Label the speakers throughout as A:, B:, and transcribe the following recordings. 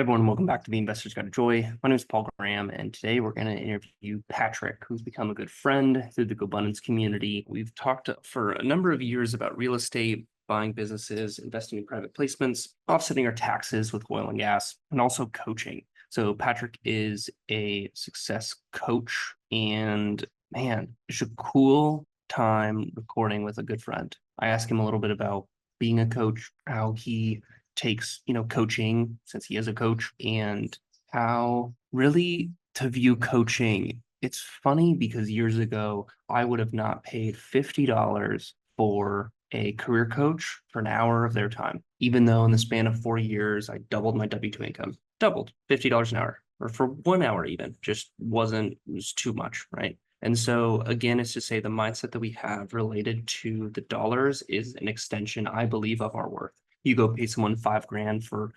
A: Everyone, welcome back to the Investor's Guide to Joy. My name is Paul Graham, and today we're going to interview Patrick, who's become a good friend through the GoBundance community. We've talked for a number of years about real estate, buying businesses, investing in private placements, offsetting our taxes with oil and gas, and also coaching. So Patrick is a success coach, and man, it's a cool time recording with a good friend. I asked him a little bit about being a coach, how he takes, coaching since he is a coach, and how really to view coaching. It's funny because years ago, I would have not paid $50 for a career coach for an hour of their time, even though in the span of 4 years, I doubled my W-2 income, doubled $50 an hour, or for 1 hour even, just it was too much, right? And so again, it's to say the mindset that we have related to the dollars is an extension, I believe, of our worth. You go pay someone $5,000 for,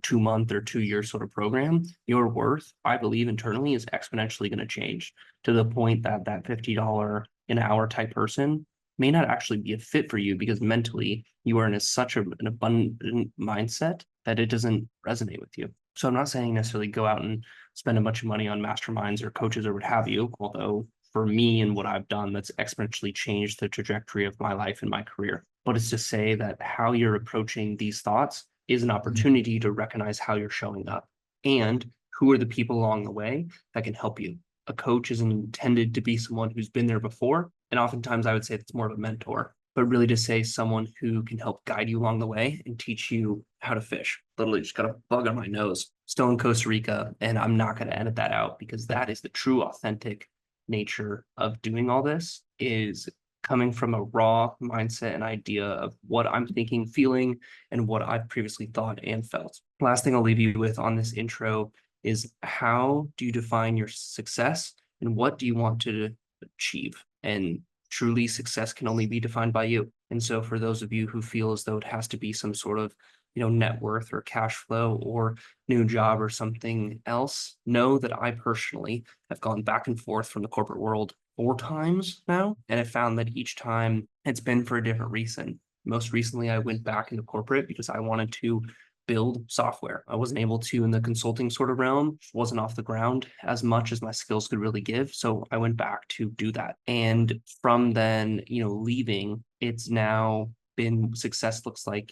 A: 2 month or 2 year sort of program, your worth, I believe internally, is exponentially going to change to the point that that $50 an hour type person may not actually be a fit for you because mentally you are in such an abundant mindset that it doesn't resonate with you. So I'm not saying necessarily go out and spend a bunch of money on masterminds or coaches or what have you, although for me and what I've done, that's exponentially changed the trajectory of my life and my career. But it's to say that how you're approaching these thoughts is an opportunity to recognize how you're showing up and who are the people along the way that can help you. A coach isn't intended to be someone who's been there before. And oftentimes I would say it's more of a mentor, but really to say someone who can help guide you along the way and teach you how to fish. Literally just got a bug on my nose, still in Costa Rica. And I'm not going to edit that out because that is the true authentic nature of doing all this, is coming from a raw mindset and idea of what I'm thinking, feeling, and what I've previously thought and felt. Last thing I'll leave you with on this intro is how do you define your success and what do you want to achieve? And truly success can only be defined by you. And so for those of you who feel as though it has to be some sort of net worth or cash flow or new job or something else, know that I personally have gone back and forth from the corporate world 4 times now, and I found that each time it's been for a different reason. Most recently, I went back into corporate because I wanted to build software. I wasn't able to in the consulting sort of realm, wasn't off the ground as much as my skills could really give. So I went back to do that. And from then, leaving, it's now been success looks like,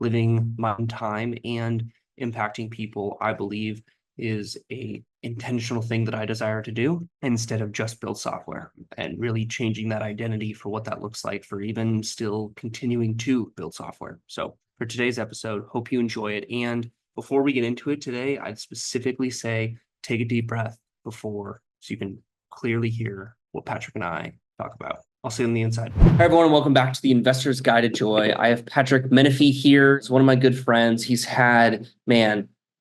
A: living my own time and impacting people, I believe is a intentional thing that I desire to do instead of just build software, and really changing that identity for what that looks like for even still continuing to build software. So for today's episode, hope you enjoy it. And before we get into it today, I'd specifically say, take a deep breath before, so you can clearly hear what Patrick and I talk about. I'll see you on the inside. Hi, everyone, and welcome back to the Investor's Guide to Joy. I have Patrick Menefee here. He's one of my good friends. He's had,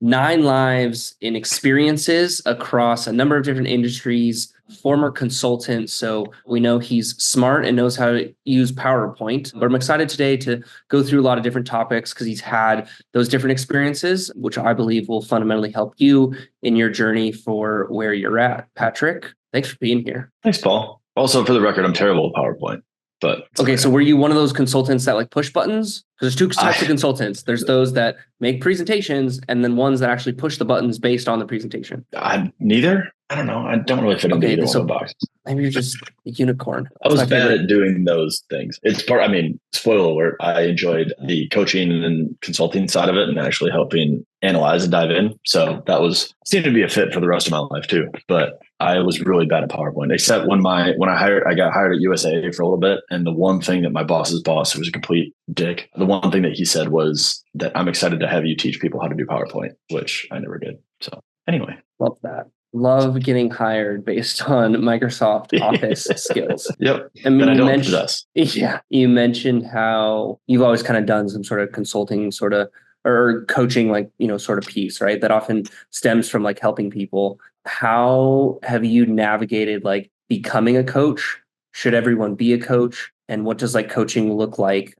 A: 9 lives in experiences across a number of different industries, former consultant. So we know he's smart and knows how to use PowerPoint. But I'm excited today to go through a lot of different topics because he's had those different experiences, which I believe will fundamentally help you in your journey for where you're at. Patrick, thanks for being here.
B: Thanks, Paul. Also, for the record, I'm terrible at PowerPoint. But
A: okay, so were you one of those consultants that push buttons? Because there's 2 types of consultants. There's those that make presentations and then ones that actually push the buttons based on the presentation.
B: Neither. I don't know. I don't really fit into either one of the boxes.
A: Maybe you're just a unicorn.
B: I was bad at doing those things. Spoiler alert, I enjoyed the coaching and consulting side of it and actually helping analyze and dive in. So that seemed to be a fit for the rest of my life too. But I was really bad at PowerPoint, except when I got hired at USA for a little bit. And the one thing that my boss's boss, who was a complete dick, the one thing that he said was that I'm excited to have you teach people how to do PowerPoint, which I never did. So anyway.
A: Love that. Love getting hired based on Microsoft Office skills.
B: Yep.
A: I mean, you mentioned how you've always kind of done some sort of consulting or coaching, sort of piece, right? That often stems from helping people. How have you navigated becoming a coach? Should everyone be a coach? And what does coaching look like,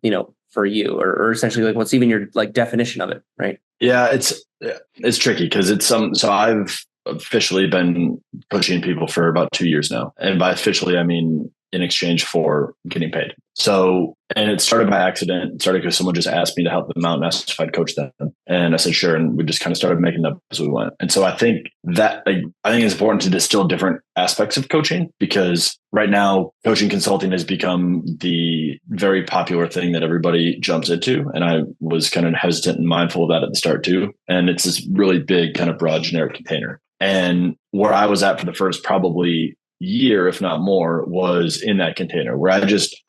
A: for you, or essentially what's even your definition of it, right?
B: Yeah, it's tricky because so I've officially been coaching people for about 2 years now. And by officially, I mean, in exchange for getting paid. So, and it started by accident. It started because someone just asked me to help them out and asked if I'd coach them. And I said, sure. And we just kind of started making it up as we went. And so I think that, I think it's important to distill different aspects of coaching, because right now coaching consulting has become the very popular thing that everybody jumps into. And I was kind of hesitant and mindful of that at the start too. And it's this really big kind of broad generic container. And where I was at for the first probably year, if not more, was in that container where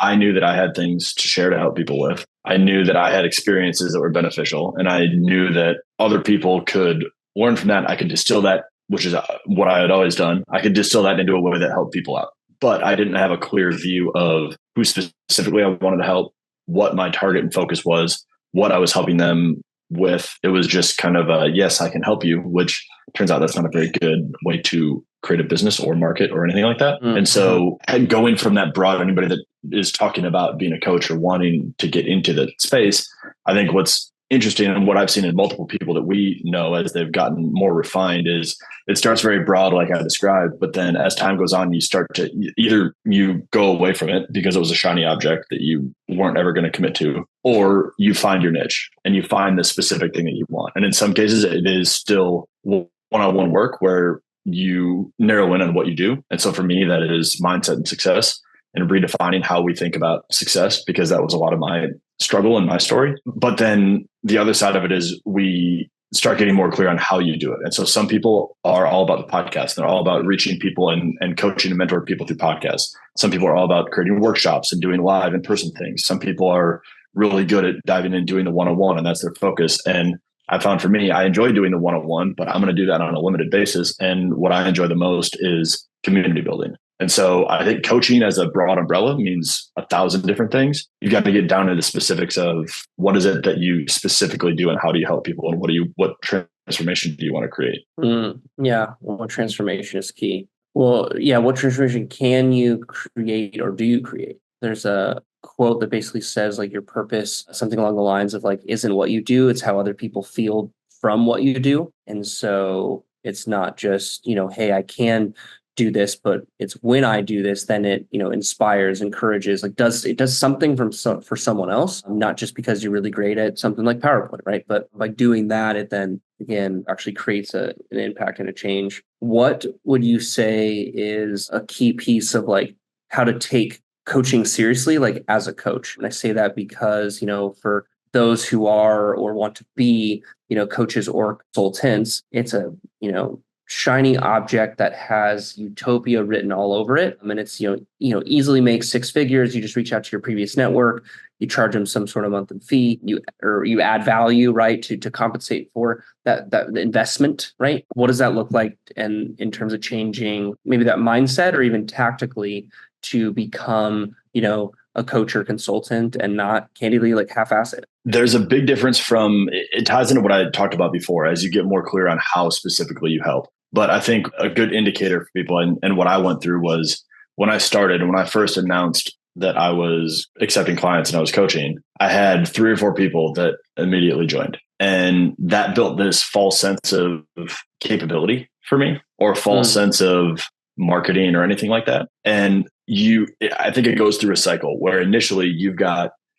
B: I knew that I had things to share to help people with. I knew that I had experiences that were beneficial, and I knew that other people could learn from that. I could distill that, which is what I had always done. I could distill that into a way that helped people out, but I didn't have a clear view of who specifically I wanted to help, what my target and focus was, what I was helping them with. It was just kind of a, yes, I can help you, which turns out that's not a very good way to create a business or market or anything like that. Mm-hmm. And so going from that broad, anybody that is talking about being a coach or wanting to get into the space, I think what's interesting and what I've seen in multiple people that we know as they've gotten more refined is it starts very broad, like I described, but then as time goes on, you start to either you go away from it because it was a shiny object that you weren't ever going to commit to, or you find your niche and you find the specific thing that you want. And in some cases, it is still one-on-one work where you narrow in on what you do. And so for me, that is mindset and success and redefining how we think about success, because that was a lot of my struggle and my story. But then the other side of it is we start getting more clear on how you do it. And so some people are all about the podcast. They're all about reaching people and coaching and mentoring people through podcasts. Some people are all about creating workshops and doing live in-person things. Some people are really good at diving in and doing the one-on-one, and that's their focus. And I found for me, I enjoy doing the one-on-one, but I'm going to do that on a limited basis. And what I enjoy the most is community building. And so I think coaching as a broad umbrella means 1,000 different things. You've got to get down to the specifics of what is it that you specifically do and how do you help people and what transformation do you want to create?
A: Yeah. What transformation is key? Well, yeah. What transformation can you create or do you create? There's a quote that basically says like your purpose, something along the lines of like, isn't what you do, it's how other people feel from what you do. And so it's not just, hey, I can do this, but it's when I do this, then it, inspires, encourages, like it does something for someone else, not just because you're really great at something like PowerPoint, right? But by doing that, it then again actually creates an impact and a change. What would you say is a key piece of like how to take coaching seriously, like as a coach? And I say that because, for those who are or want to be, coaches or consultants, it's a, shiny object that has utopia written all over it. I mean, it's, easily makes 6 figures. You just reach out to your previous network, you charge them some sort of monthly fee, you add value, right, to compensate for that investment, right? What does that look like? And in terms of changing maybe that mindset or even tactically to become, a coach or consultant and not candidly like half-ass it?
B: There's a big difference it ties into what I talked about before as you get more clear on how specifically you help. But I think a good indicator for people and what I went through was when I started and when I first announced that I was accepting clients and I was coaching, I had 3 or 4 people that immediately joined. And that built this false sense of capability for me, or a false sense of marketing or anything like that. And I think it goes through a cycle where initially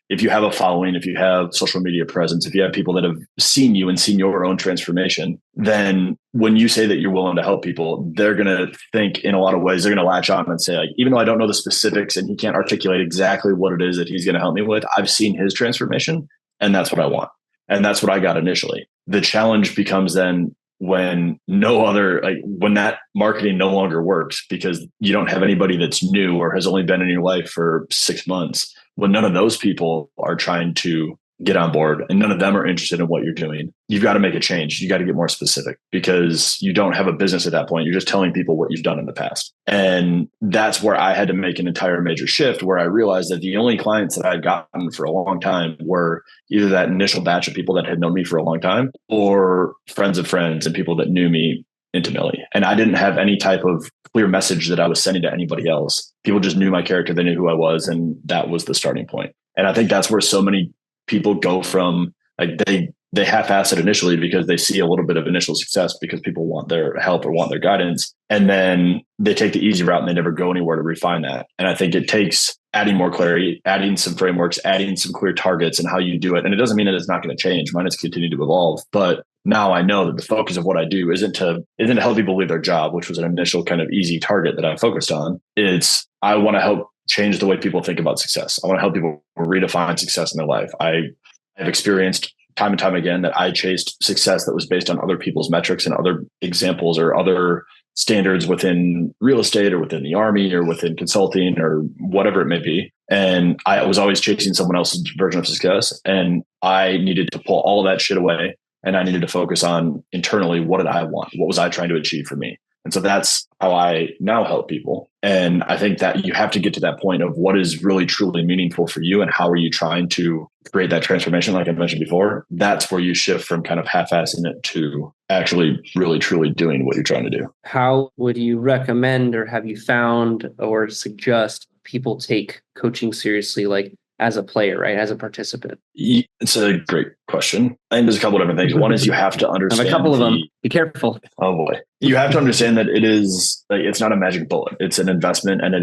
B: if you have a following, if you have social media presence, if you have people that have seen you and seen your own transformation, then when you say that you're willing to help people, they're going to think in a lot of ways, they're going to latch on and say, like, even though I don't know the specifics and he can't articulate exactly what it is that he's going to help me with, I've seen his transformation and that's what I want. And that's what I got initially. The challenge becomes then when when that marketing no longer works because you don't have anybody that's new or has only been in your life for 6 months, when none of those people are trying to get on board and none of them are interested in what you're doing, you've got to make a change. You got to get more specific because you don't have a business at that point. You're just telling people what you've done in the past. And that's where I had to make an entire major shift where I realized that the only clients that I'd gotten for a long time were either that initial batch of people that had known me for a long time or friends of friends and people that knew me intimately. And I didn't have any type of clear message that I was sending to anybody else. People just knew my character. They knew who I was. And that was the starting point. And I think that's where so many people go from, like, they they half-ass it initially because they see a little bit of initial success because people want their help or want their guidance. And then they take the easy route and they never go anywhere to refine that. And I think it takes adding more clarity, adding some frameworks, adding some clear targets and how you do it. And it doesn't mean that it's not going to change. Mine has continued to evolve, but now I know that the focus of what I do isn't to help people leave their job, which was an initial kind of easy target that I focused on. It's I want to help change the way people think about success. I want to help people redefine success in their life. I've experienced time and time again that I chased success that was based on other people's metrics and other examples or other standards within real estate or within the army or within consulting or whatever it may be. And I was always chasing someone else's version of success. And I needed to pull all of that shit away. And I needed to focus on internally, what did I want? What was I trying to achieve for me? And so that's how I now help people. And I think that you have to get to that point of what is really truly meaningful for you and how are you trying to create that transformation, like I mentioned before. That's where you shift from kind of half-assing it to actually really truly doing what you're trying to do.
A: How would you recommend, or have you found or suggest people take coaching seriously, like as a player, right? As a participant?
B: It's a great question. I think there's a couple of different things. One is you have to understand.
A: A couple of them. Be careful.
B: Oh boy. You have to understand that it's not a magic bullet. It's an investment, and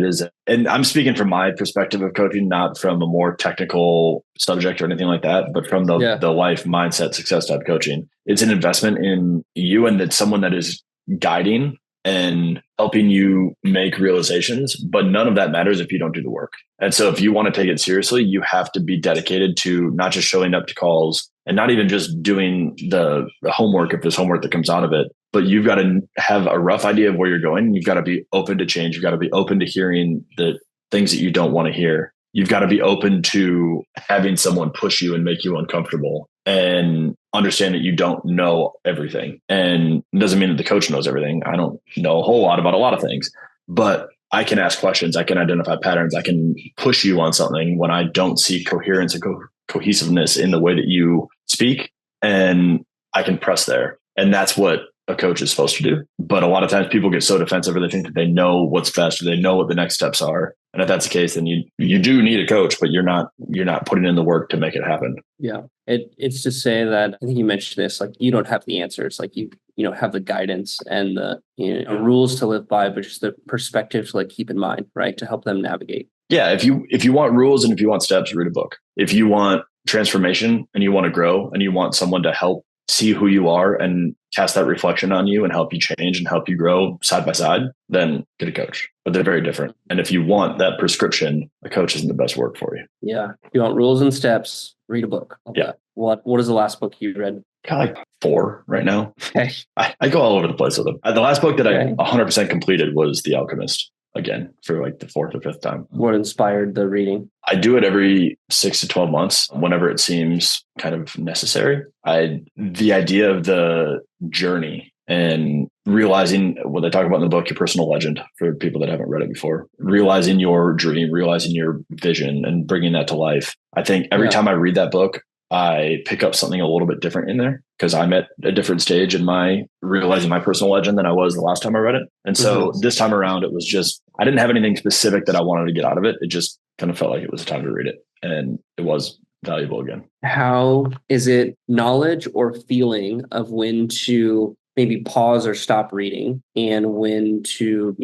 B: and I'm speaking from my perspective of coaching, not from a more technical subject or anything like that, but from the life mindset success type coaching. It's an investment in you, and that someone that is guiding and helping you make realizations, but none of that matters if you don't do the work. And so if you want to take it seriously, you have to be dedicated to not just showing up to calls and not even just doing the homework, if there's homework that comes out of it, but you've got to have a rough idea of where you're going. You've got to be open to change. You've got to be open to hearing the things that you don't want to hear. You've got to be open to having someone push you and make you uncomfortable, and understand that you don't know everything. And it doesn't mean that the coach knows everything. I don't know a whole lot about a lot of things, but I can ask questions. I can identify patterns. I can push you on something when I don't see coherence and cohesiveness in the way that you speak, and I can press there. And that's what a coach is supposed to do. But a lot of times people get so defensive, or they think that they know what's best, or they know what the next steps are. And if that's the case, then you do need a coach, but you're not putting in the work to make it happen.
A: Yeah. It's to say that, I think you mentioned this, like, you don't have the answers, like you have the guidance and the rules to live by, but just the perspective to like keep in mind, right? To help them navigate.
B: Yeah. If you want rules and if you want steps, read a book. If you want transformation and you want to grow and you want someone to help see who you are and cast that reflection on you and help you change and help you grow side by side, then get a coach. But they're very different. And if you want that prescription, a coach isn't the best work for you.
A: Yeah. If you want rules and steps, read a book.
B: Yeah.
A: What is the last book you read?
B: Kind of like 4 right now.
A: Okay.
B: I go all over the place with them. The last book that I 100% completed was The Alchemist, again, for like the 4th or 5th time.
A: What inspired the reading?
B: I do it every 6 to 12 months, whenever it seems kind of necessary. The idea of the journey and realizing what they talk about in the book, your personal legend, for people that haven't read it before, realizing your dream, realizing your vision and bringing that to life. I think every time I read that book, I pick up something a little bit different in there, because I'm at a different stage in my realizing my personal legend than I was the last time I read it. And so this time around, it was just, I didn't have anything specific that I wanted to get out of it. It just kind of felt like it was time to read it. And it was valuable again. How
A: is it knowledge or feeling of when to maybe pause or stop reading, and when to,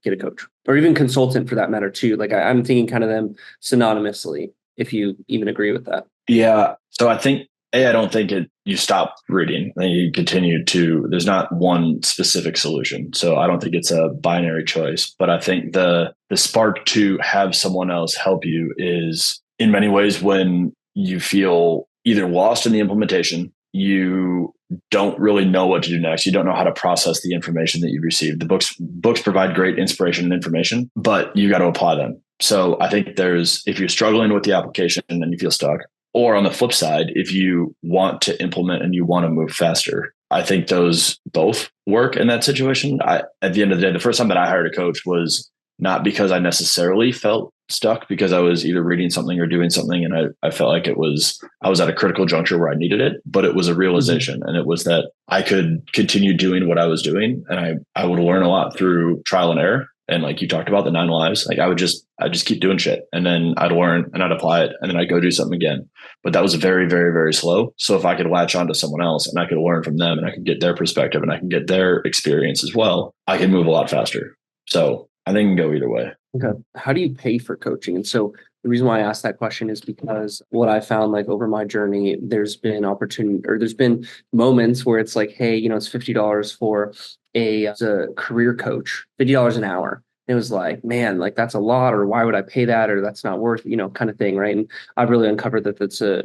A: get a coach or even consultant for that matter too? Like I'm thinking kind of them synonymously, if you even agree with that.
B: Yeah. So I think, I don't think you stop reading and you continue to, there's not one specific solution. So I don't think it's a binary choice, but I think the spark to have someone else help you is in many ways when you feel either lost in the implementation, you don't really know what to do next. You don't know how to process the information that you've received. The books provide great inspiration and information, but you got to apply them. So I think if you're struggling with the application and you feel stuck, or on the flip side, if you want to implement and you want to move faster, I think those both work in that situation. At the end of the day, the first time that I hired a coach was not because I necessarily felt stuck, because I was either reading something or doing something. And I felt like I was at a critical juncture where I needed it, but it was a realization. And it was that I could continue doing what I was doing, and I would learn a lot through trial and error. And like you talked about the 9 lives, like I'd just keep doing shit, and then I'd learn and I'd apply it, and then I'd go do something again. But that was very, very, very slow. So if I could latch onto someone else and I could learn from them and I could get their perspective and I can get their experience as well, I can move a lot faster. So I think it can go either way.
A: Okay. How do you pay for coaching? And so the reason why I asked that question is because what I found like over my journey, there's been opportunity or there's been moments where it's like, hey, it's $50 for as a career coach, $50 an hour. It was like, man, like that's a lot, or why would I pay that? Or that's not worth, kind of thing. Right. And I've really uncovered that that's a,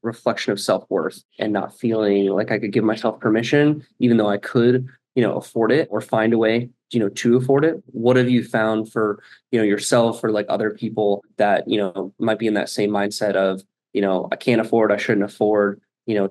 A: reflection of self-worth and not feeling like I could give myself permission, even though I could, afford it or find a way, to afford it. What have you found for, yourself or like other people that, might be in that same mindset of, I can't afford, I shouldn't afford,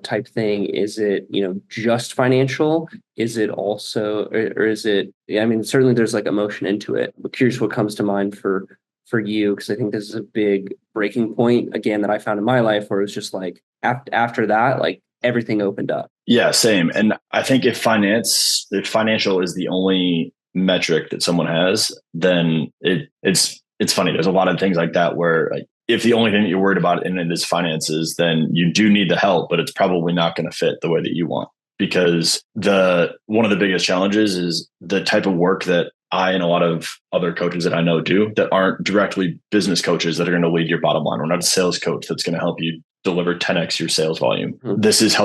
A: type thing? Is it, just financial? Is it also, or is it, I mean, certainly there's like emotion into it. I'm curious what comes to mind for you, because I think this is a big breaking point again that I found in my life, where it was just like after that, like everything opened up.
B: Yeah, same. And I think if financial is the only metric that someone has, then it's funny. There's a lot of things like that where like if the only thing that you're worried about in it is finances, then you do need the help, but it's probably not going to fit the way that you want. Because one of the biggest challenges is the type of work that I and a lot of other coaches that I know do that aren't directly business coaches that are going to lead your bottom line. We're not a sales coach that's going to help you deliver 10x your sales volume. Mm-hmm. This is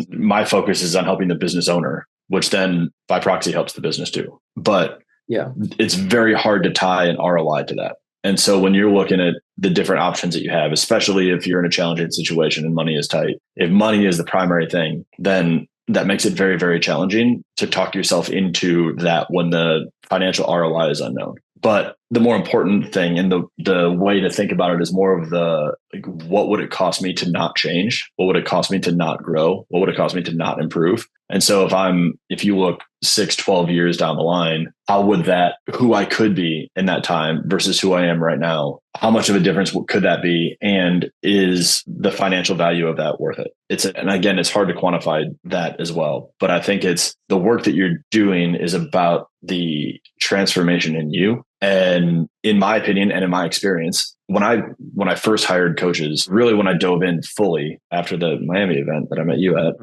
B: my focus is on helping the business owner, which then by proxy helps the business too. But yeah, it's very hard to tie an ROI to that. And so when you're looking at the different options that you have, especially if you're in a challenging situation and money is tight, if money is the primary thing, then that makes it very, very challenging to talk yourself into that when the financial ROI is unknown. But the more important thing and the way to think about it is more of what would it cost me to not change? What would it cost me to not grow? What would it cost me to not improve? And so if you look 6, 12 years down the line, how would who I could be in that time versus who I am right now, how much of a difference could that be? And is the financial value of that worth it? And again, it's hard to quantify that as well. But I think it's the work that you're doing is about the transformation in you. And in my opinion, and in my experience, when I first hired coaches, really when I dove in fully after the Miami event that I met you at,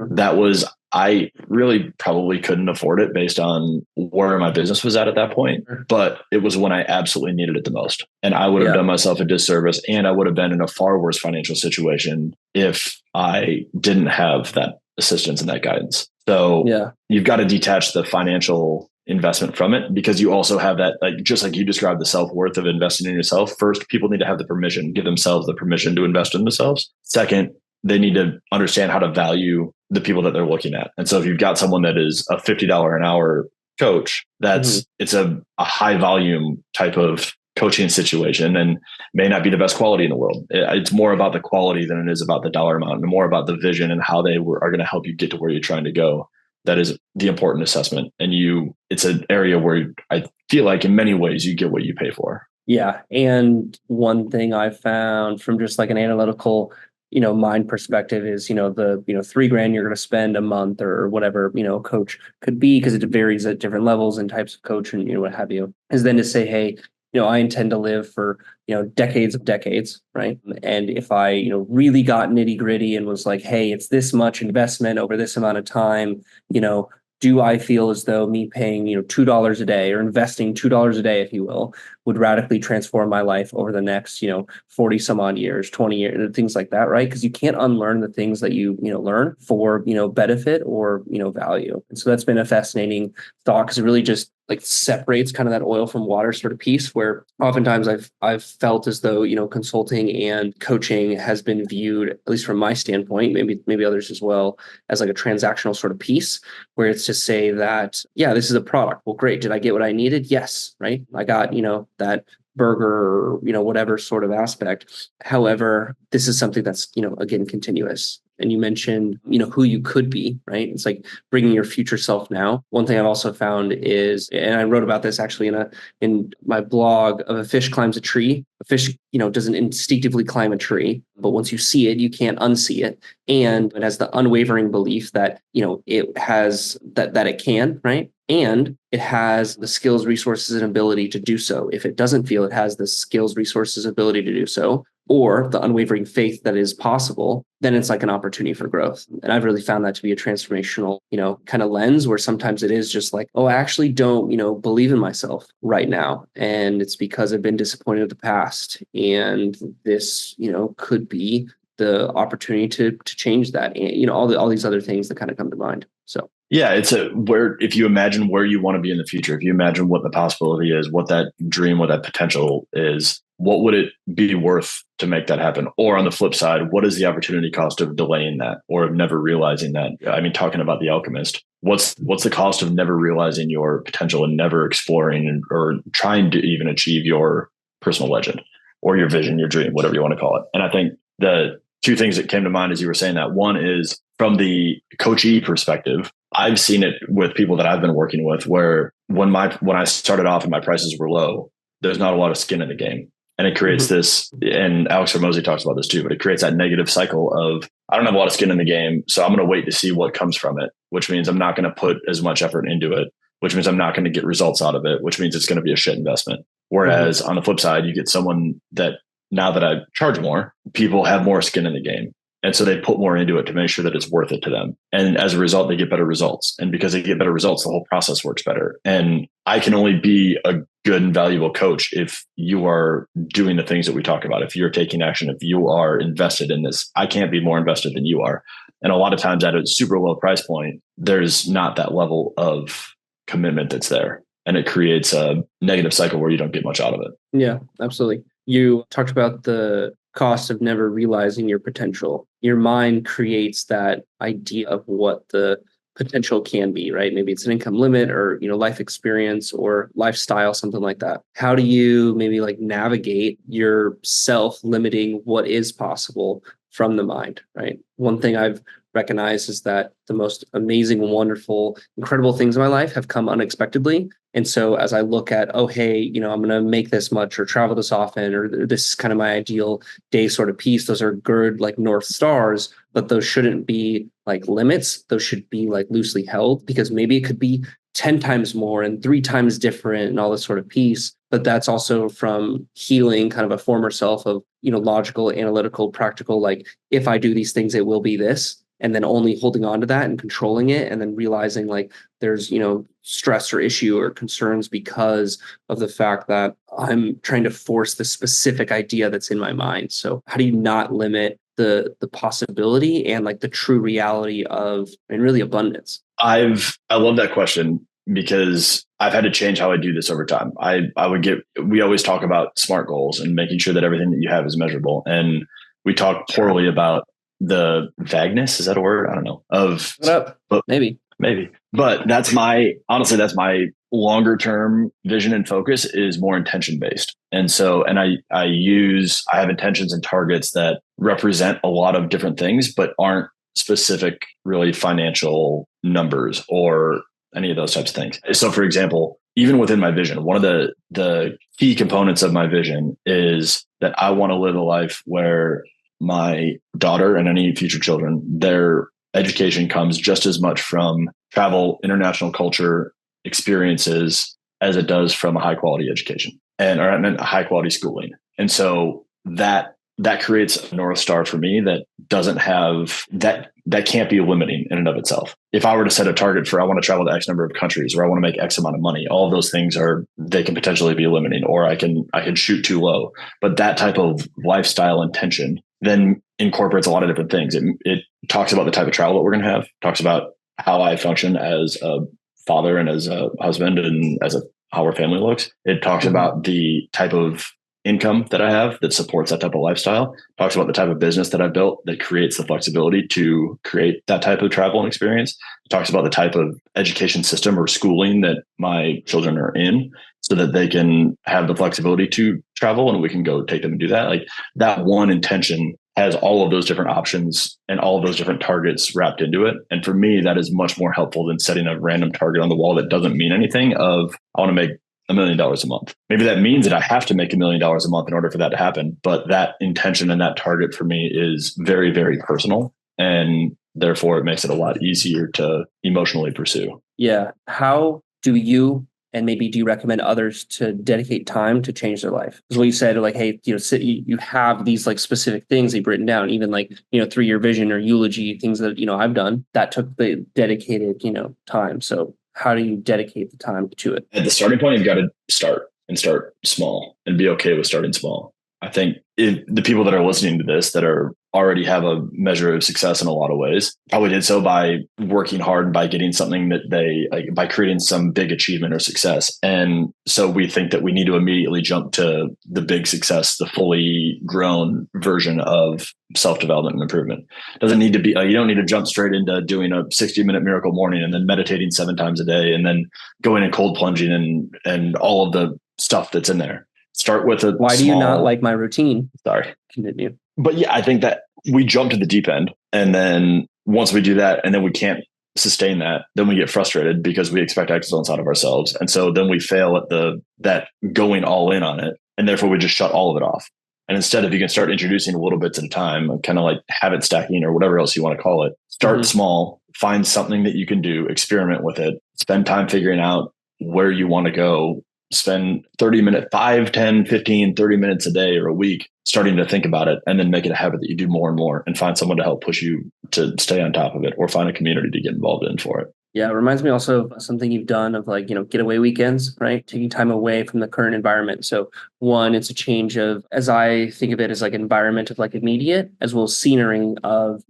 B: I really probably couldn't afford it based on where my business was at that point. But it was when I absolutely needed it the most. And I would have done myself a disservice, and I would have been in a far worse financial situation if I didn't have that assistance and that guidance. So you've got to detach the financial investment from it, because you also have that, like, just like you described the self-worth of investing in yourself. First, people need to have the permission, give themselves the permission to invest in themselves. Second, they need to understand how to value the people that they're looking at. And so if you've got someone that is a $50 an hour coach, it's a high volume type of coaching situation and may not be the best quality in the world. It's more about the quality than it is about the dollar amount, and more about the vision and how they are going to help you get to where you're trying to go. That is the important assessment. And it's an area where I feel like in many ways you get what you pay for.
A: Yeah. And one thing I found from just like an analytical, mind perspective is, the, $3,000 you're going to spend a month or whatever, coach could be, because it varies at different levels and types of coach and, what have you, is then to say, hey, I intend to live for, decades of decades, right? And if I, really got nitty gritty and was like, hey, it's this much investment over this amount of time, do I feel as though me paying, $2 a day or investing $2 a day, if you will, would radically transform my life over the next, 40 some odd years, 20 years, things like that, right? Because you can't unlearn the things that you learn for, benefit or, value. And so that's been a fascinating thought, because it really just like separates kind of that oil from water sort of piece, where oftentimes I've felt as though, consulting and coaching has been viewed, at least from my standpoint, maybe others as well, as like a transactional sort of piece, where it's to say that, yeah, this is a product. Well, great. Did I get what I needed? Yes. Right. I got, that burger or, whatever sort of aspect. However, this is something that's, again, continuous. And you mentioned, who you could be, right? It's like bringing your future self now. One thing I've also found is, and I wrote about this actually in my blog, of a fish climbs a tree. A fish, doesn't instinctively climb a tree, but once you see it, you can't unsee it. And it has the unwavering belief that, it has that it can, right? and it has the skills, resources, and ability to do so. If it doesn't feel it has the skills, resources, ability to do so, or the unwavering faith that is possible, then it's like an opportunity for growth. And I've really found that to be a transformational, kind of lens where sometimes it is just like, oh, I actually don't, believe in myself right now. And it's because I've been disappointed in the past. And this, could be the opportunity to change that. And, all these other things that kind of come to mind. So
B: yeah, if you imagine where you want to be in the future, if you imagine what the possibility is, what that dream, what that potential is, what would it be worth to make that happen? Or on the flip side, what is the opportunity cost of delaying that or of never realizing that? I mean, talking about The Alchemist, what's the cost of never realizing your potential and never exploring or trying to even achieve your personal legend or your vision, your dream, whatever you want to call it? And I think the two things that came to mind as you were saying that, one is from the coachee perspective, I've seen it with people that I've been working with where when I started off and my prices were low, there's not a lot of skin in the game. And it creates this, and Alex Hormozy talks about this too, but it creates that negative cycle of, I don't have a lot of skin in the game, so I'm going to wait to see what comes from it, which means I'm not going to put as much effort into it, which means I'm not going to get results out of it, which means it's going to be a shit investment. Whereas on the flip side, you get someone that now that I charge more, people have more skin in the game. And so they put more into it to make sure that it's worth it to them. And as a result, they get better results. And because they get better results, the whole process works better. And I can only be a good and valuable coach if you are doing the things that we talk about. If you're taking action, if you are invested in this, I can't be more invested than you are. And a lot of times at a super low price point, there's not that level of commitment that's there. And it creates a negative cycle where you don't get much out of it.
A: Yeah, absolutely. You talked about the cost of never realizing your potential. Your mind creates that idea of what the potential can be, right? Maybe it's an income limit or, life experience or lifestyle, something like that. How do you maybe like navigate yourself limiting what is possible from the mind, right? One thing I've recognized is that the most amazing, wonderful, incredible things in my life have come unexpectedly. And so as I look at, oh, hey, I'm going to make this much or travel this often, or this is kind of my ideal day sort of piece, those are good like North Stars, but those shouldn't be like limits. Those should be like loosely held because maybe it could be 10 times more and 3 times different and all this sort of piece. But that's also from healing kind of a former self of, logical, analytical, practical, like if I do these things, it will be this. And then only holding on to that and controlling it and then realizing like there's, stress or issue or concerns because of the fact that I'm trying to force the specific idea that's in my mind. So how do you not limit the possibility and like the true reality of and really abundance?
B: I love that question because I've had to change how I do this over time. We always talk about SMART goals and making sure that everything that you have is measurable. And we talk poorly about the vagueness. Is that a word? I don't know. But
A: maybe.
B: But that's my longer term vision and focus is more intention based. And so, and I have intentions and targets that represent a lot of different things, but aren't specific really financial numbers or any of those types of things. So for example, even within my vision, one of the key components of my vision is that I want to live a life where my daughter and any future children, their education comes just as much from travel, international culture, experiences as it does from a high quality education or a high quality schooling. And so that creates a North Star for me that doesn't have that can't be limiting in and of itself. If I were to set a target for I want to travel to X number of countries or I want to make X amount of money, all of those things they can potentially be limiting, or I can shoot too low. But that type of lifestyle intention then incorporates a lot of different things. It talks about the type of travel that we're going to have, talks about how I function as a father and as a husband and how our family looks. It talks about the type of income that I have that supports that type of lifestyle, talks about the type of business that I built that creates the flexibility to create that type of travel and experience. It talks about the type of education system or schooling that my children are in so that they can have the flexibility to travel and we can go take them and do that. Like that one intention has all of those different options and all of those different targets wrapped into it. And for me, that is much more helpful than setting a random target on the wall that doesn't mean anything of I want to make $1 million a month. Maybe that means that I have to make $1 million a month in order for that to happen. But that intention and that target for me is very, very personal. And therefore it makes it a lot easier to emotionally pursue.
A: Yeah. How do you, and maybe do you recommend others to dedicate time to change their life? Because what you said, like, hey, you have these like specific things that you've written down, even like, 3-year vision or eulogy, things that, I've done that took the dedicated, time. So how do you dedicate the time to it?
B: At the starting point, you've got to start small and be okay with starting small. I think the people that are listening to this that are already have a measure of success in a lot of ways probably did so by working hard, by getting something that they like, by creating some big achievement or success. And so we think that we need to immediately jump to the big success, the fully grown version of self-development and improvement. It doesn't need to be, you don't need to jump straight into doing a 60-minute miracle morning and then meditating 7 times a day and then going and cold plunging and all of the stuff that's in there. Start with a
A: Why do you not like my routine?
B: Sorry.
A: Continue.
B: But yeah, I think that we jump to the deep end. And then once we do that and then we can't sustain that, then we get frustrated because we expect excellence out of ourselves. And so then we fail at that going all in on it. And therefore we just shut all of it off. And instead, if you can start introducing little bits at a time, kind of like habit stacking or whatever else you want to call it, start small, find something that you can do, experiment with it, spend time figuring out where you want to go. Spend 30 minutes, 5, 10, 15, 30 minutes a day or a week starting to think about it, and then make it a habit that you do more and more, and find someone to help push you to stay on top of it, or find a community to get involved in for it.
A: Yeah, it reminds me also of something you've done of like, getaway weekends, right? Taking time away from the current environment. So one, it's a change of, as I think of it, as like environment of like immediate, as well as scenery of,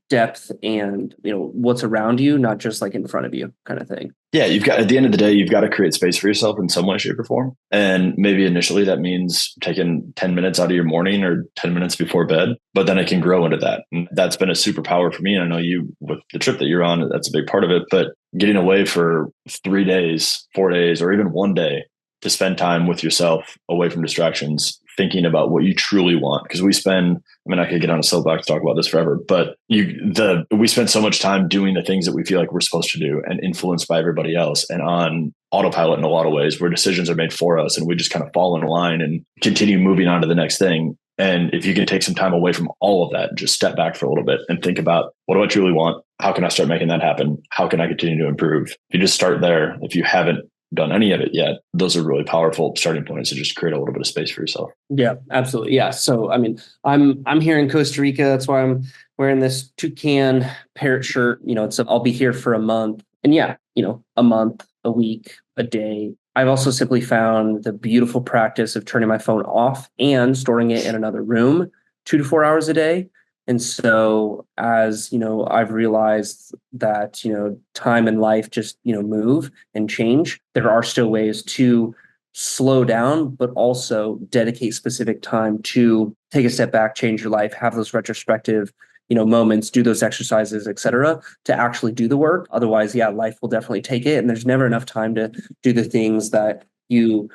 A: depth and, what's around you, not just like in front of you kind of thing.
B: Yeah, at the end of the day, you've got to create space for yourself in some way, shape, or form. And maybe initially that means taking 10 minutes out of your morning or 10 minutes before bed, but then it can grow into that. And that's been a superpower for me. And I know you, with the trip that you're on, that's a big part of it. But getting away for 3 days, 4 days, or even 1 day to spend time with yourself away from distractions, thinking about what you truly want. Because I could get on a soapbox to talk about this forever, but we spend so much time doing the things that we feel like we're supposed to do and influenced by everybody else and on autopilot in a lot of ways, where decisions are made for us and we just kind of fall in line and continue moving on to the next thing. And if you can take some time away from all of that, just step back for a little bit and think about, what do I truly want? How can I start making that happen? How can I continue to improve? If you just start there, if you haven't done any of it yet, those are really powerful starting points to just create a little bit of space for yourself.
A: Yeah, absolutely. Yeah. So, I'm here in Costa Rica. That's why I'm wearing this toucan parrot shirt. I'll be here for a month, and yeah, a month, a week, a day. I've also simply found the beautiful practice of turning my phone off and storing it in another room 2 to 4 hours a day. And so as, I've realized that, time and life just, move and change. There are still ways to slow down, but also dedicate specific time to take a step back, change your life, have those retrospective, moments, do those exercises, et cetera, to actually do the work. Otherwise, yeah, life will definitely take it. And there's never enough time to do the things that you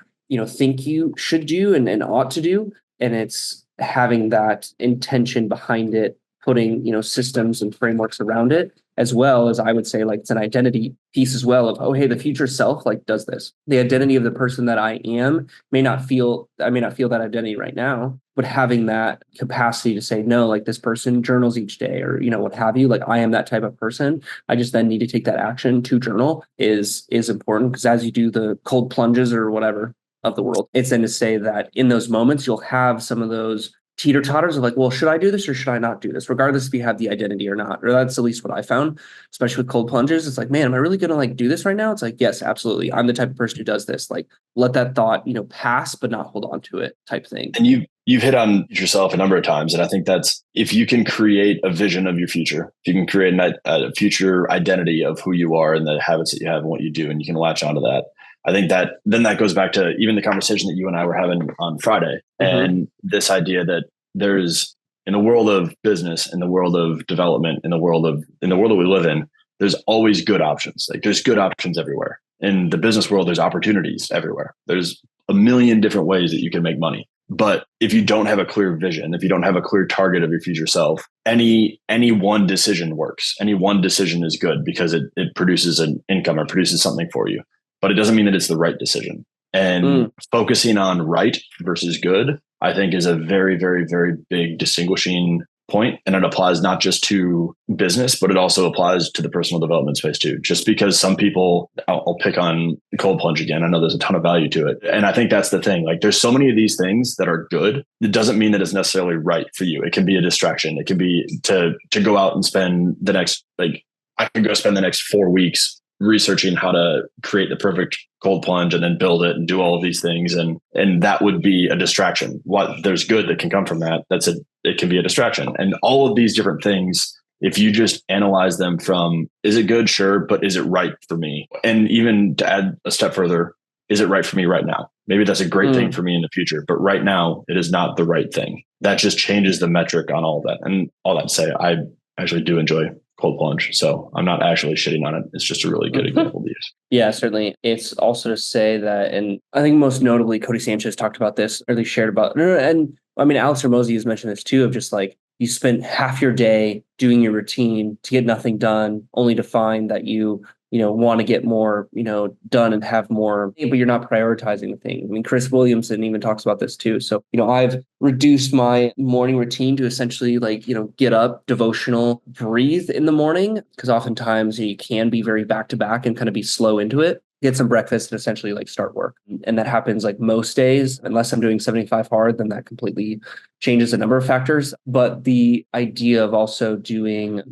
A: think you should do and ought to do. And it's having that intention behind it, putting, systems and frameworks around it, as well as I would say, like, it's an identity piece as well of, oh, hey, the future self like does this. The identity of the person that I am I may not feel that identity right now, but having that capacity to say, no, like this person journals each day or, what have you, like I am that type of person. I just then need to take that action to journal is important, because as you do the cold plunges or whatever of the world, it's then to say that in those moments, you'll have some of those teeter totters of like, well, should I do this or should I not do this? Regardless if you have the identity or not, or that's at least what I found, especially with cold plunges. It's like, man, am I really going to like do this right now? It's like, yes, absolutely. I'm the type of person who does this. Like, let that thought, pass, but not hold on to it type thing.
B: And you've hit on yourself a number of times. And I think that's, if you can create a vision of your future, if you can create a future identity of who you are and the habits that you have and what you do, and you can latch onto that, I think that then that goes back to even the conversation that you and I were having on Friday, and this idea that there's, in the world of business, in the world of development, in the world that we live in, there's always good options. Like there's good options everywhere. In the business world, there's opportunities everywhere. There's a million different ways that you can make money. But if you don't have a clear vision, if you don't have a clear target of your future self, any one decision works. Any one decision is good because it produces an income or produces something for you. But it doesn't mean that it's the right decision. And focusing on right versus good, I think, is a very, very, very big distinguishing point, and it applies not just to business, but it also applies to the personal development space too. Just because some people, I'll pick on cold plunge again. I know there's a ton of value to it. And I think that's the thing. Like there's so many of these things that are good. It doesn't mean that it's necessarily right for you. It can be a distraction. It can be to go out and spend the next, like I could go spend the next 4 weeks researching how to create the perfect cold plunge and then build it and do all of these things. And that would be a distraction. What there's good that can come from that. It can be a distraction. And all of these different things, if you just analyze them from, is it good? Sure. But is it right for me? And even to add a step further, is it right for me right now? Maybe that's a great thing for me in the future, but right now it is not the right thing. That just changes the metric on all of that. And all that to say, I actually do enjoy cold plunge. So I'm not actually shitting on it. It's just a really good example to use.
A: Yeah, certainly. It's also to say that, and I think most notably, Cody Sanchez talked about this, or they shared about, and I mean, Alex Hormozy has mentioned this too, of just like, you spent half your day doing your routine to get nothing done, only to find that you want to get more, done and have more, but you're not prioritizing the thing. I mean, Chris Williamson even talks about this too. So, I've reduced my morning routine to essentially like, get up, devotional, breathe in the morning, because oftentimes you can be very back to back and kind of be slow into it. Get some breakfast and essentially like start work. And that happens like most days, unless I'm doing 75 hard, then that completely changes a number of factors. But the idea of also doing,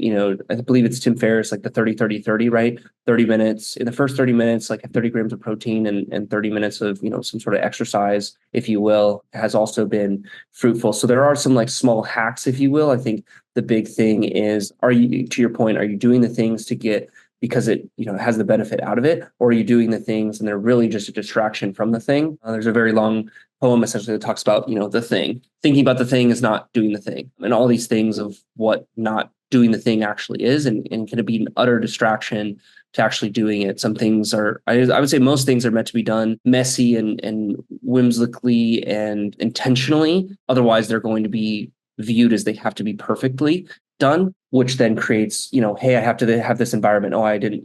A: I believe it's Tim Ferriss, like the 30-30-30, right? 30 minutes in the first 30 minutes, like 30 grams of protein and 30 minutes of, some sort of exercise, if you will, has also been fruitful. So there are some like small hacks, if you will. I think the big thing is, to your point, are you doing the things to get because it has the benefit out of it, or are you doing the things and they're really just a distraction from the thing? There's a very long poem essentially that talks about the thing. Thinking about the thing is not doing the thing, and all these things of what not doing the thing actually is, and can it be an utter distraction to actually doing it. Some things are, I would say most things are meant to be done messy and whimsically and intentionally. Otherwise, they're going to be viewed as they have to be perfectly done, which then creates, hey, I have to have this environment. Oh, I didn't,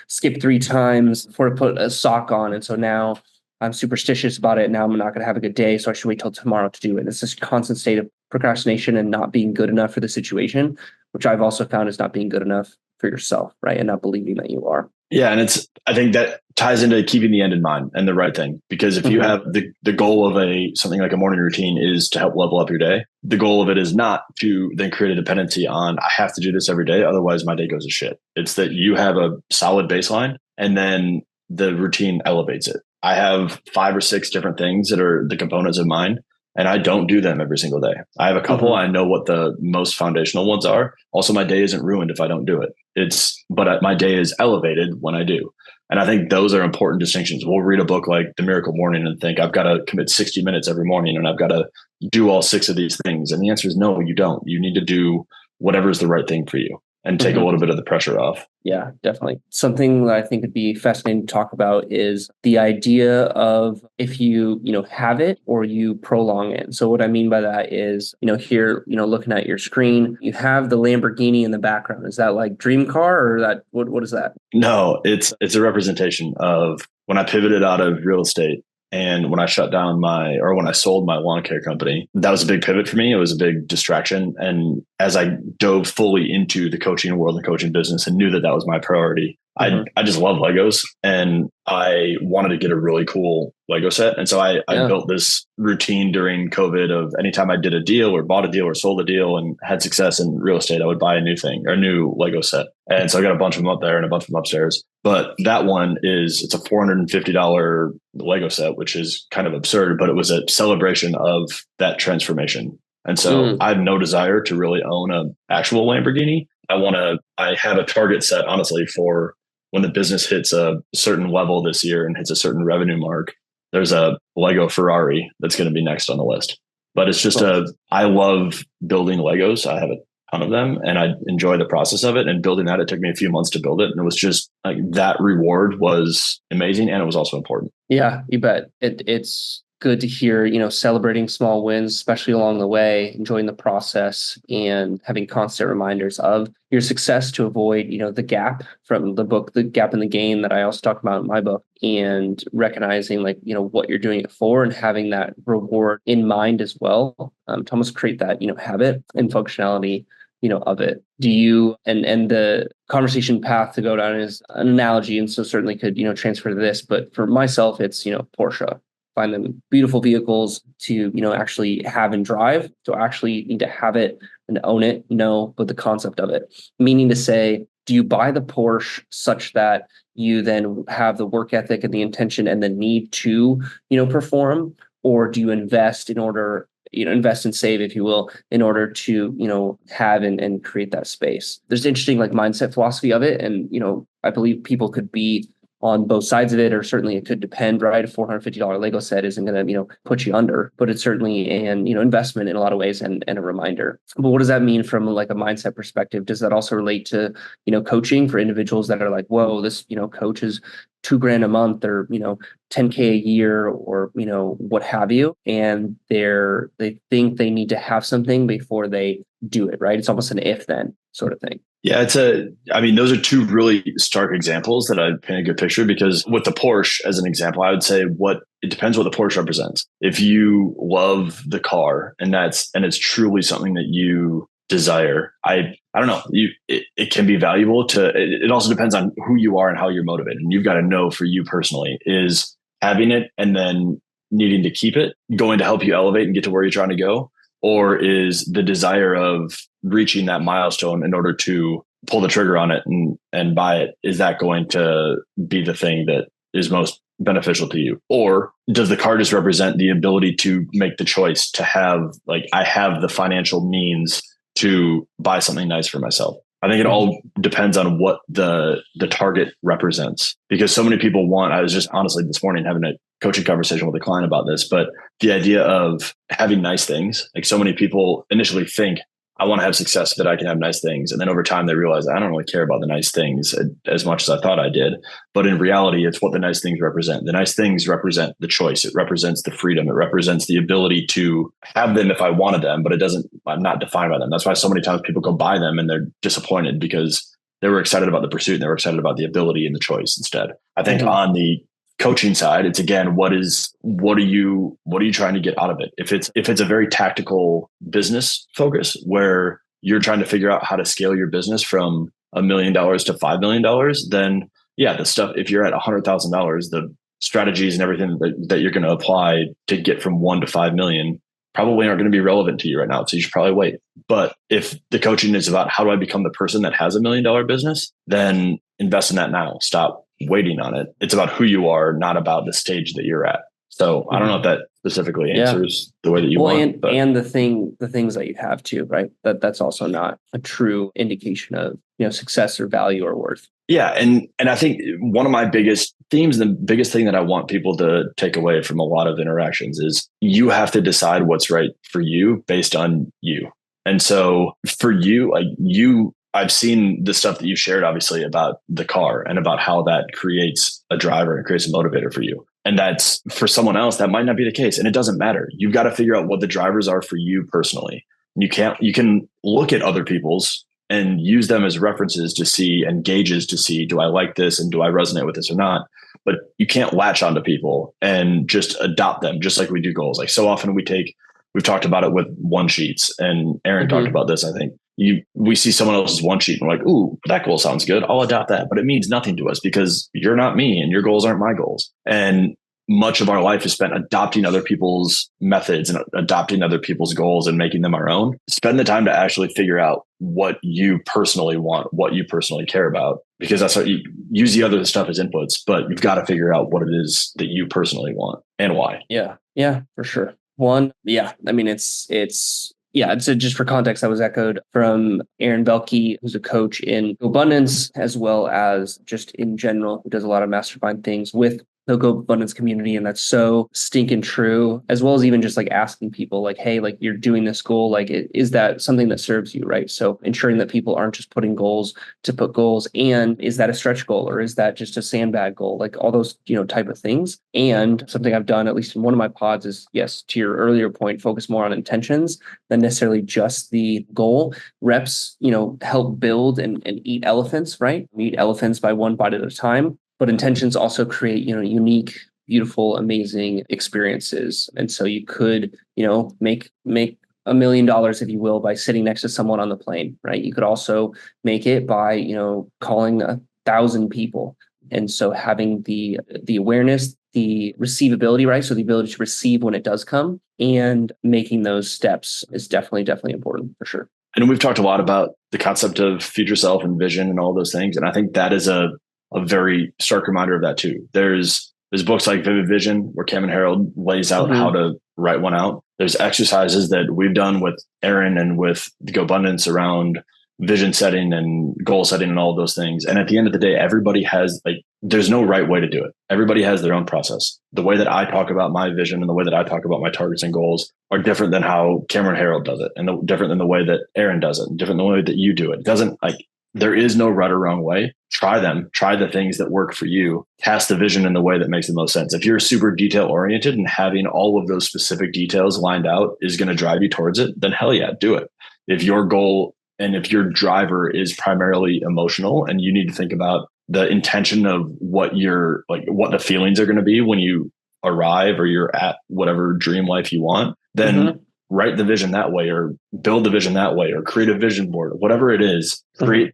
A: skip 3 times before I put a sock on. And so now I'm superstitious about it. Now I'm not going to have a good day. So I should wait till tomorrow to do it. It's this constant state of procrastination and not being good enough for the situation, which I've also found is not being good enough for yourself, right? And not believing that you are.
B: Yeah. And I think that ties into keeping the end in mind and the right thing. Because if you have the goal of something like a morning routine is to help level up your day, the goal of it is not to then create a dependency on, I have to do this every day, otherwise my day goes to shit. It's that you have a solid baseline and then the routine elevates it. I have 5 or 6 different things that are the components of mine, and I don't do them every single day. I have a couple. I know what the most foundational ones are. Also, my day isn't ruined if I don't do it. But my day is elevated when I do. And I think those are important distinctions. We'll read a book like The Miracle Morning and think I've got to commit 60 minutes every morning and I've got to do all 6 of these things. And the answer is no, you don't. You need to do whatever is the right thing for you and take a little bit of the pressure off.
A: Yeah, definitely. Something that I think would be fascinating to talk about is the idea of if you, have it or you prolong it. So what I mean by that is, here, looking at your screen, you have the Lamborghini in the background. Is that like dream car or what is that?
B: No, it's a representation of when I pivoted out of real estate. And when I when I sold my lawn care company, that was a big pivot for me. It was a big distraction. And as I dove fully into the coaching world and coaching business and knew that was my priority, I just love Legos and I wanted to get a really cool Lego set. And so I built this routine during COVID of anytime I did a deal or bought a deal or sold a deal and had success in real estate, I would buy a new thing or a new Lego set. And so I got a bunch of them up there and a bunch of them upstairs. But that one it's a $450 Lego set, which is kind of absurd, but it was a celebration of that transformation. And so I have no desire to really own an actual Lamborghini. I have a target set, honestly, for when the business hits a certain level this year and hits a certain revenue mark, there's a Lego Ferrari that's going to be next on the list. But it's just I love building Legos. I have a ton of them and I enjoy the process of it. And building that, it took me a few months to build it. And it was just like that reward was amazing. And it was also important.
A: Yeah, you bet. It's good to hear, celebrating small wins, especially along the way, enjoying the process and having constant reminders of your success to avoid, the gap from the book, The Gap in the Gain, that I also talk about in my book, and recognizing like, what you're doing it for and having that reward in mind as well, to almost create that, habit and functionality, of it. Do you, and the conversation path to go down is an analogy, and so certainly could, transfer to this, but for myself, it's, Porsche. Find them beautiful vehicles to, actually have and drive. To actually need to have it and own it, no, but the concept of it. Meaning to say, do you buy the Porsche such that you then have the work ethic and the intention and the need to, perform? Or do you invest in order, invest and save, if you will, in order to, have and create that space? There's interesting like mindset philosophy of it. And, I believe people could be on both sides of it, or certainly it could depend, right? A $450 Lego set isn't going to, put you under, but it's certainly an, investment in a lot of ways and a reminder. But what does that mean from like a mindset perspective? Does that also relate to, coaching for individuals that are like, whoa, this, coach is $2,000 a month, or, 10K a year, or, what have you. And they think they need to have something before they do it, right? It's almost an if then sort of thing.
B: Yeah, those are two really stark examples that I paint a good picture, because with the Porsche as an example, I would say it depends what the Porsche represents. If you love the car and it's truly something that you desire, I don't know, it can be valuable it also depends on who you are and how you're motivated. And you've got to know for you personally, is having it and then needing to keep it going to help you elevate and get to where you're trying to go? Or is the desire of reaching that milestone in order to pull the trigger on it and buy it, is that going to be the thing that is most beneficial to you? Or does the car just represent the ability to make the choice to have, like, I have the financial means to buy something nice for myself? I think it all depends on what the target represents, because so many people I was just honestly this morning having a coaching conversation with a client about this, but the idea of having nice things, like so many people initially think, I want to have success so that I can have nice things. And then over time, they realize I don't really care about the nice things as much as I thought I did. But in reality, it's what the nice things represent. The nice things represent the choice. It represents the freedom. It represents the ability to have them if I wanted them, but I'm not defined by them. That's why so many times people go buy them and they're disappointed, because they were excited about the pursuit and they were excited about the ability and the choice instead. I think on the coaching side, it's again, what are you trying to get out of it? If it's a very tactical business focus where you're trying to figure out how to scale your business from $1 million to $5 million, then yeah, the stuff, if you're at $100,000, the strategies and everything that you're going to apply to get from 1 to 5 million probably aren't going to be relevant to you right now. So you should probably wait. But if the coaching is about how do I become the person that has $1 million business, then invest in that now. Stop waiting on it. It's about who you are, not about the stage that you're at. So I don't know if that specifically answers the way that you want.
A: And the things that you have too, right? That's also not a true indication of, success or value or worth.
B: Yeah. And I think one of my biggest themes, the biggest thing that I want people to take away from a lot of interactions is you have to decide what's right for you based on you. And so for you, I've seen the stuff that you shared, obviously, about the car and about how that creates a driver and creates a motivator for you. And that's for someone else, that might not be the case. And it doesn't matter. You've got to figure out what the drivers are for you personally. You can look at other people's and use them as references to see and gauges to see, do I like this and do I resonate with this or not? But you can't latch onto people and just adopt them, just like we do goals. Like so often we've talked about it with one sheets, and Aaron talked about this, I think. We see someone else's one sheet and we're like, ooh, that goal sounds good. I'll adopt that. But it means nothing to us because you're not me and your goals aren't my goals. And much of our life is spent adopting other people's methods and adopting other people's goals and making them our own. Spend the time to actually figure out what you personally want, what you personally care about, because that's what you use the other stuff as inputs, but you've got to figure out what it is that you personally want and why.
A: Yeah, for sure. So just for context, that was echoed from Aaron Belke, who's a coach in abundance, as well as just in general, who does a lot of mastermind things with the Go Abundance community. And that's so stinking true, as well as even just like asking people like, hey, like you're doing this goal, like is that something that serves you, right? So ensuring that people aren't just putting goals to put goals, and is that a stretch goal or is that just a sandbag goal? Like all those, type of things. And something I've done, at least in one of my pods, is yes, to your earlier point, focus more on intentions than necessarily just the goal. Reps, help build and eat elephants, right? Eat elephants by one bite at a time. But intentions also create, unique, beautiful, amazing experiences. And so you could, make $1 million, if you will, by sitting next to someone on the plane, right? You could also make it by, calling 1,000 people. And so having the awareness, the receivability, right? So the ability to receive when it does come, and making those steps is definitely important for sure.
B: And we've talked a lot about the concept of future self and vision and all those things. And I think that is a very stark reminder of that too. There's books like Vivid Vision where Cameron Herold lays out how to write one out. There's exercises that we've done with Aaron and with the Go Abundance around vision setting and goal setting and all of those things. And at the end of the day, everybody has there's no right way to do it. Everybody has their own process. The way that I talk about my vision and the way that I talk about my targets and goals are different than how Cameron Herold does it, and different than the way that Aaron does it, and different than the way that you do it. It doesn't there is no right or wrong way. Try them. Try the things that work for you. Cast the vision in the way that makes the most sense. If you're super detail oriented and having all of those specific details lined out is going to drive you towards it, then hell yeah, do it. If your goal and if your driver is primarily emotional and you need to think about the intention of what what the feelings are going to be when you arrive or you're at whatever dream life you want, then write the vision that way, or build the vision that way, or create a vision board, whatever it is. Create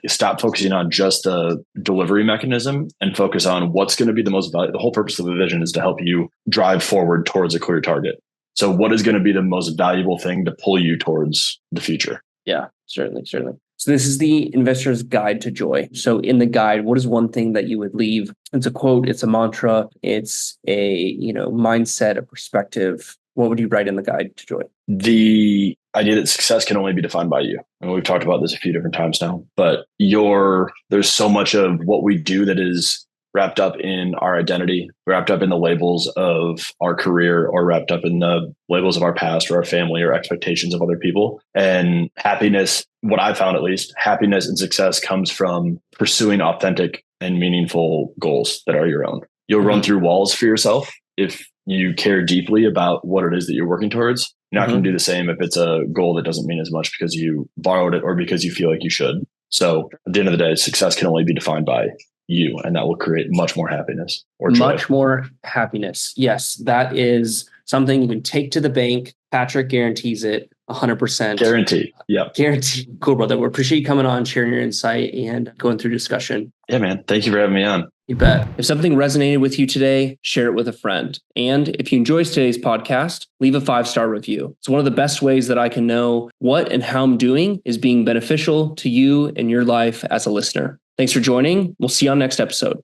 B: stop focusing on just the delivery mechanism and focus on what's going to be the most valuable. The whole purpose of a vision is to help you drive forward towards a clear target. So what is going to be the most valuable thing to pull you towards the future?
A: Yeah, certainly. So this is the Investor's Guide to Joy. So in the guide, what is one thing that you would leave? It's a quote, it's a mantra, it's a, mindset, a perspective. What would you write in the Guide to Joy?
B: The idea that success can only be defined by you. And we've talked about this a few different times now, but there's so much of what we do that is wrapped up in our identity, wrapped up in the labels of our career, or wrapped up in the labels of our past or our family or expectations of other people. And happiness, what I've found at least, happiness and success comes from pursuing authentic and meaningful goals that are your own. You'll run through walls for yourself if you care deeply about what it is that you're working towards. You're not going to do the same if it's a goal that doesn't mean as much because you borrowed it or because you feel like you should. So at the end of the day, success can only be defined by you, and that will create much more happiness or joy. Much
A: more happiness. Yes, that is something you can take to the bank. Patrick guarantees it 100%.
B: Guarantee. Yeah.
A: Guarantee. Cool, brother. We appreciate you coming on, sharing your insight and going through discussion.
B: Yeah, man. Thank you for having me on.
A: You bet. If something resonated with you today, share it with a friend. And if you enjoyed today's podcast, leave a 5-star review. It's one of the best ways that I can know what and how I'm doing is being beneficial to you and your life as a listener. Thanks for joining. We'll see you on next episode.